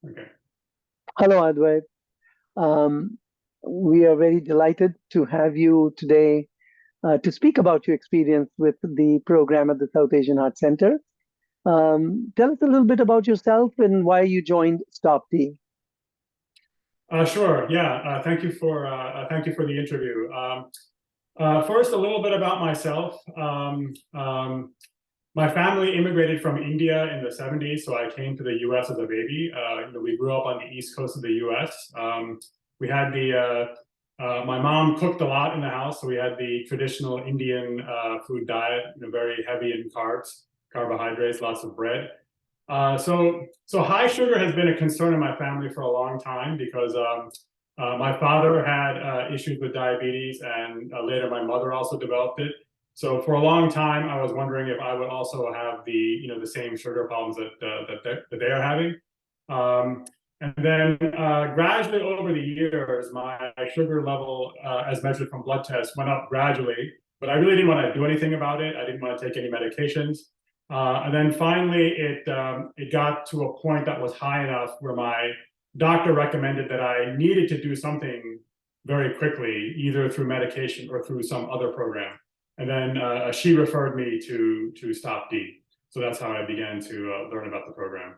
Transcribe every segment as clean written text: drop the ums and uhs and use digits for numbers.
Okay. Hello, Adwait. Um, we are very delighted to have you today to speak about your experience with the program at the South Asian Heart Center. Tell us a little bit about yourself and why you joined StopD. Sure. Yeah. Thank you for the interview. First, a little bit about myself. My family immigrated from India in the 70s, so I came to the U.S. as a baby. We grew up on the East Coast of the U.S. We had my mom cooked a lot in the house, so we had the traditional Indian food diet, very heavy in carbs, carbohydrates, lots of bread. So high sugar has been a concern in my family for a long time because my father had issues with diabetes, and later my mother also developed it. So for a long time, I was wondering if I would also have the same sugar problems that they are having. And then gradually over the years, my sugar level, as measured from blood tests, went up gradually. But I really didn't want to do anything about it. I didn't want to take any medications. And then finally, it got to a point that was high enough where my doctor recommended that I needed to do something very quickly, either through medication or through some other program. And then she referred me to StopD. So that's how I began to learn about the program.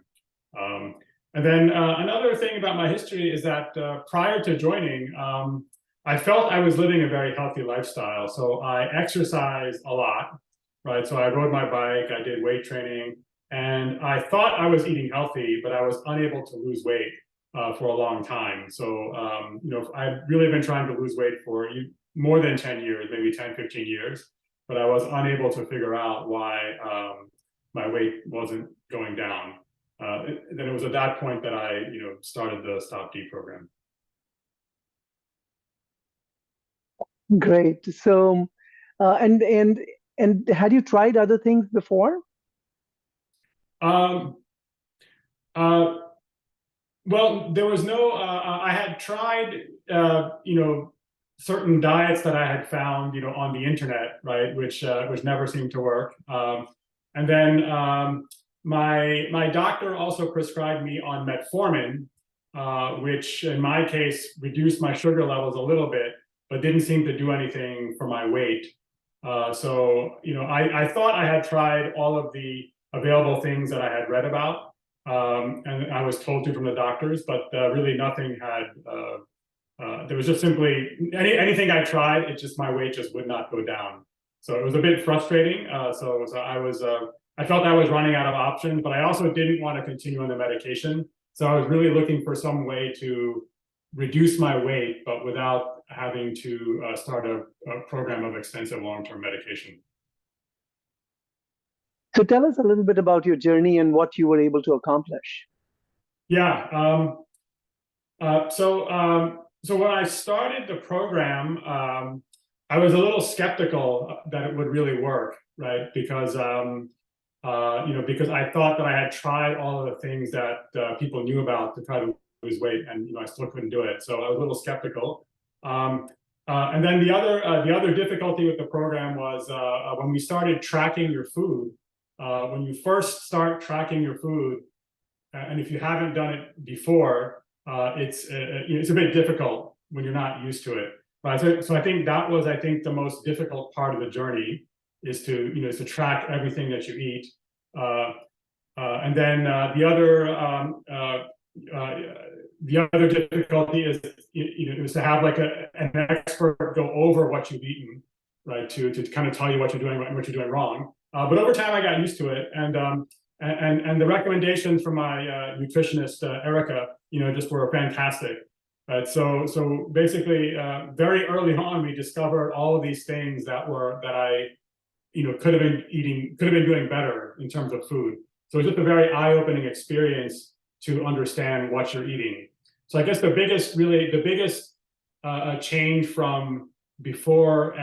And then another thing about my history is that prior to joining, I felt I was living a very healthy lifestyle. So I exercised a lot, right? So I rode my bike, I did weight training, and I thought I was eating healthy, but I was unable to lose weight for a long time. So, I've really been trying to lose weight for more than 10 years, maybe 10, 15 years, but I was unable to figure out why my weight wasn't going down. Then it was at that point that I, started the StopD program. Great. So, and had you tried other things before? Um, uh, well, there was no. I had tried, certain diets that I had found, on the internet, right, which never seemed to work. And then my doctor also prescribed me on metformin, which in my case reduced my sugar levels a little bit, but didn't seem to do anything for my weight. I thought I had tried all of the available things that I had read about, and I was told to from the doctors, but really nothing had. There was just simply anything I tried, my weight just would not go down. So it was a bit frustrating. So I felt I was running out of options, but I also didn't want to continue on the medication. So I was really looking for some way to reduce my weight, but without having to start a program of extensive long-term medication. So tell us a little bit about your journey and what you were able to accomplish. Yeah. So when I started the program, I was a little skeptical that it would really work, right? Because because I thought that I had tried all of the things that people knew about to try to lose weight, and I still couldn't do it. So I was a little skeptical. And then the other difficulty with the program was when we started tracking your food. When you first start tracking your food, and if you haven't done it before, it's a bit difficult when you're not used to it. Right. So I think that was the most difficult part of the journey is to track everything that you eat. And then the other difficulty is is to have like an expert go over what you've eaten, right? To kind of tell you what you're doing right and what you're doing wrong. But over time, I got used to it, and the recommendations from my nutritionist Erica, just were fantastic. Right. So basically, very early on, we discovered all of these things that I could have been doing better in terms of food. So it's just a very eye-opening experience to understand what you're eating. So I guess the biggest change from before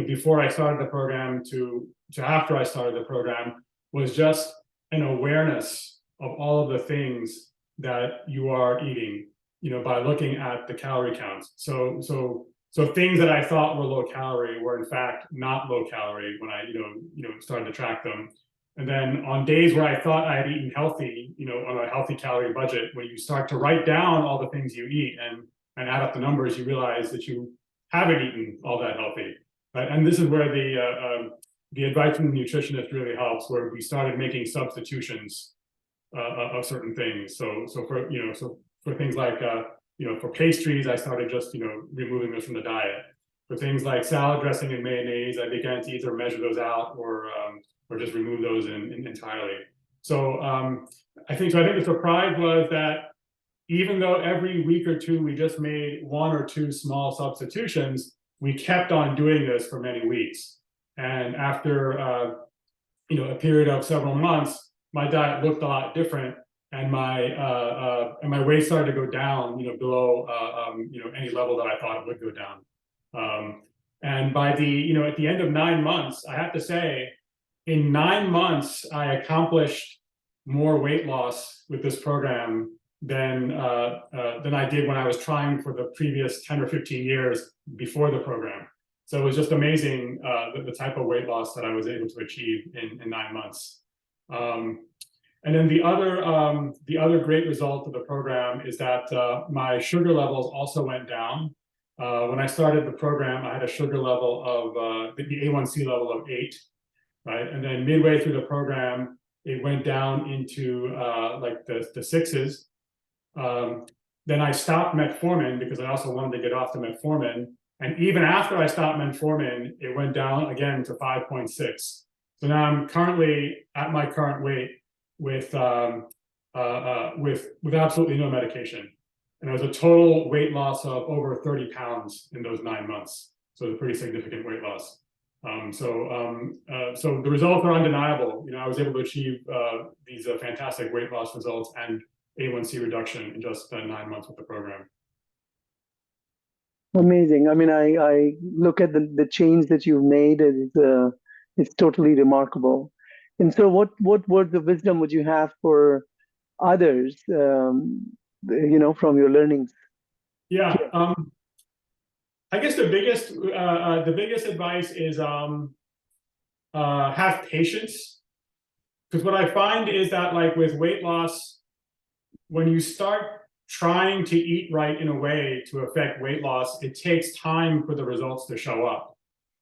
before I started the program to after I started the program was just an awareness of all of the things that you are eating, by looking at the calorie counts. So things that I thought were low calorie were in fact not low calorie when I started to track them. And then on days where I thought I had eaten healthy, on a healthy calorie budget, when you start to write down all the things you eat and add up the numbers, you realize that you haven't eaten all that healthy. Right? And this is where the advice from the nutritionist really helps, where we started making substitutions of certain things. So for things like for pastries, I started just removing those from the diet. For things like salad dressing and mayonnaise, I began to either measure those out or just remove those entirely. So I think the surprise was that even though every week or two we just made one or two small substitutions, we kept on doing this for many weeks. And after a period of several months, my diet looked a lot different, and my weight started to go down, below any level that I thought it would go down. And by at the end of 9 months, I have to say, in 9 months, I accomplished more weight loss with this program than I did when I was trying for the previous 10 or 15 years before the program. So it was just amazing the type of weight loss that I was able to achieve in 9 months. And then the other great result of the program is that my sugar levels also went down. When I started the program, I had a sugar level of the A1C level of 8, right? And then midway through the program, it went down into like the 6s. Then I stopped metformin because I also wanted to get off the metformin. And even after I stopped metformin, it went down again to 5.6. So now I'm currently at my current weight with absolutely no medication. And it was a total weight loss of over 30 pounds in those 9 months. So it's a pretty significant weight loss. So the results are undeniable. I was able to achieve these fantastic weight loss results and A1C reduction in just 9 months with the program. Amazing. I mean, I look at the change that you've made, and it's totally remarkable. And so what words of wisdom would you have for others, from your learnings? Yeah, I guess the biggest advice is have patience. Because what I find is that, like with weight loss, when you start trying to eat right in a way to affect weight loss, it takes time for the results to show up.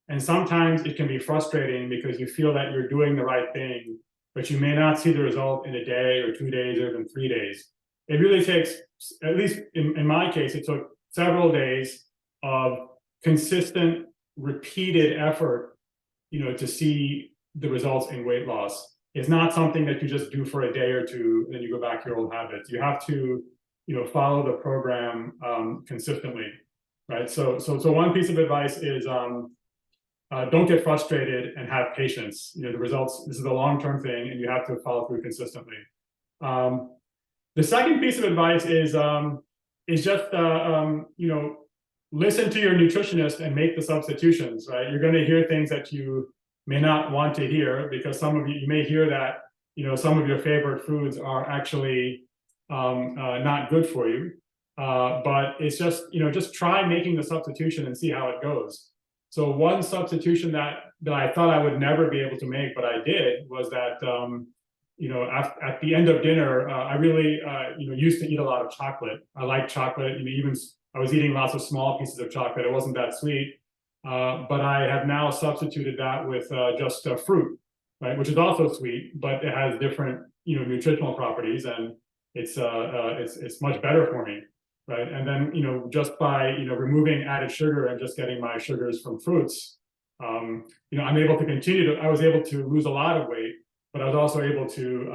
And sometimes it can be frustrating because you feel that you're doing the right thing, but you may not see the result in a day or 2 days or even 3 days. It really takes, at least in my case, it took several days of consistent, repeated effort, to see the results in weight loss. It's not something that you just do for a day or two and then you go back to your old habits. You have to, follow the program consistently, right? So one piece of advice is don't get frustrated and have patience. The results, this is a long-term thing, and you have to follow through consistently. The second piece of advice is just listen to your nutritionist and make the substitutions, right? You're going to hear things that you may not want to hear, because you may hear that some of your favorite foods are actually not good for you. But it's just try making the substitution and see how it goes. So one substitution that I thought I would never be able to make, but I did, was that at the end of dinner, I really used to eat a lot of chocolate. I like chocolate. Even I was eating lots of small pieces of chocolate. It wasn't that sweet, but I have now substituted that with just fruit, right, which is also sweet, but it has different nutritional properties, and it's much better for me. Right. And then, just by, removing added sugar and just getting my sugars from fruits, I'm able to I was able to lose a lot of weight, but I was also able to,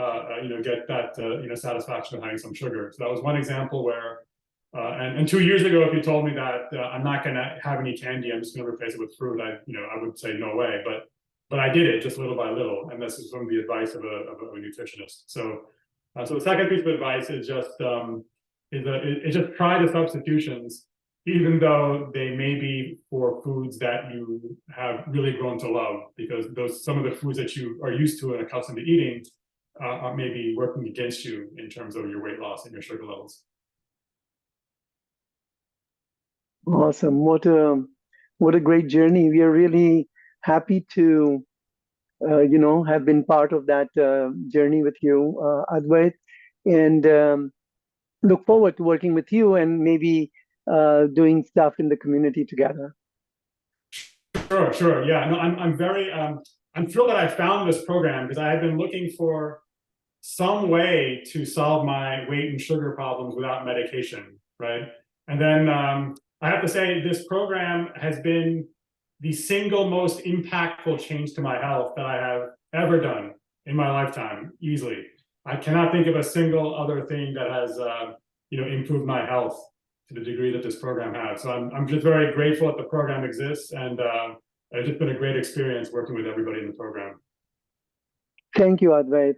get that, satisfaction of having some sugar. So that was one example where, and 2 years ago, if you told me that I'm not going to have any candy, I'm just going to replace it with fruit, I would say no way. But I did it just little by little. And this is from the advice of a nutritionist. So the second piece of advice is just, just try the substitutions, even though they may be for foods that you have really grown to love, because some of the foods that you are used to and accustomed to eating are maybe working against you in terms of your weight loss and your sugar levels. Awesome. What a great journey. We are really happy to have been part of that journey with you, Adwait, and look forward to working with you and maybe doing stuff in the community together. Sure, sure. Yeah, no, I'm very I'm thrilled that I found this program because I had been looking for some way to solve my weight and sugar problems without medication, right? And then I have to say this program has been the single most impactful change to my health that I have ever done in my lifetime, easily. I cannot think of a single other thing that has improved my health to the degree that this program has. So I'm just very grateful that the program exists, and it's just been a great experience working with everybody in the program. Thank you, Adwait.